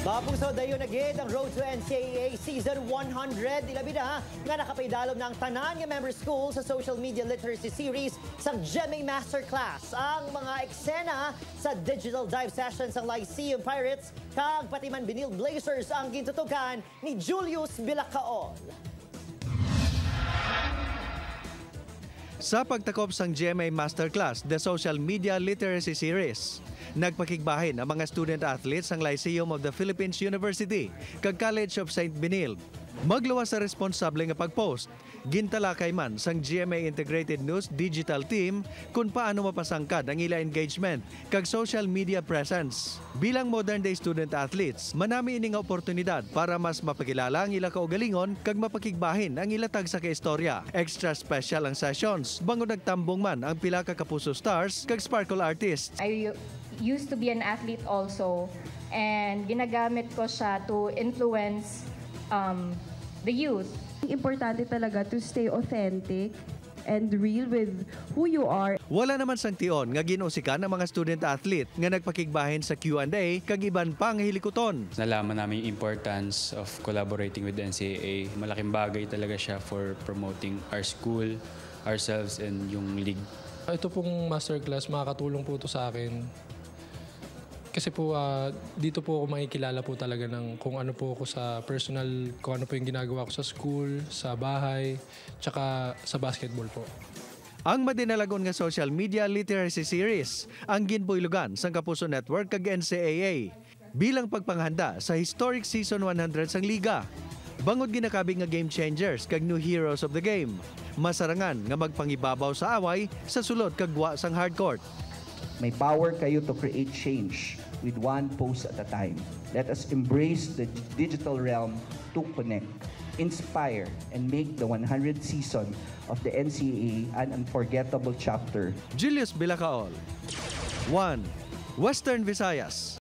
Mapuso dayon agad ang Road to NCAA Season 100. Ilabi na nga nakapaydalom ng tanan nga member school sa social media literacy series sa GMA Masterclass. Ang mga eksena sa digital dive sessions ng Lyceum Pirates kag Patiman Binil Blazers ang gintutukan ni Julius Bilacaol. Sa pagtakop sang GMA Masterclass, the Social Media Literacy Series, nagpakigbahin ang mga student-athletes ng Lyceum of the Philippines University kag College of St. Benilde. Magluwas sa responsable nga pagpost, gintalakay man sang GMA Integrated News Digital Team kung paano mapasangkad ang ila engagement kag social media presence. Bilang modern-day student-athletes, manami ining oportunidad para mas mapakilala ang ila kaugalingon kag mapakigbahin ang ila tagsa ka istorya. Extra special ang sessions, bango nagtambong man ang pila ka Kapuso stars kag sparkle artists. I used to be an athlete also, and ginagamit ko siya to influence the youth. Importante talaga to stay authentic and real with who you are. Wala naman sang tion nga ginusikan ng mga student-athlete nga nagpakigbahin sa Q&A kag iban pang hilikuton. Nalaman namin yung importance of collaborating with the NCAA. Malaking bagay talaga siya for promoting our school, ourselves, and yung league. Ito pong masterclass, makakatulong po ito sa akin. Kasi po dito po ako makikilala po talaga ng kung ano po ako sa personal, kung ano po yung ginagawa ko sa school, sa bahay, tsaka sa basketball po. Ang madinalagon nga social media literacy series ang ginpuylugan sang Kapuso Network kag NCAA bilang pagpanghanda sa historic season 100 sang liga. Bangod ginakabing nga game changers kag new heroes of the game. Masarangan nga magpangibabaw sa away sa sulod kag wa sang hardcourt. May power kayo to create change with one post at a time. Let us embrace the digital realm to connect, inspire, and make the 100th season of the NCAA an unforgettable chapter. Julius Bilacaol, 1. Western Visayas.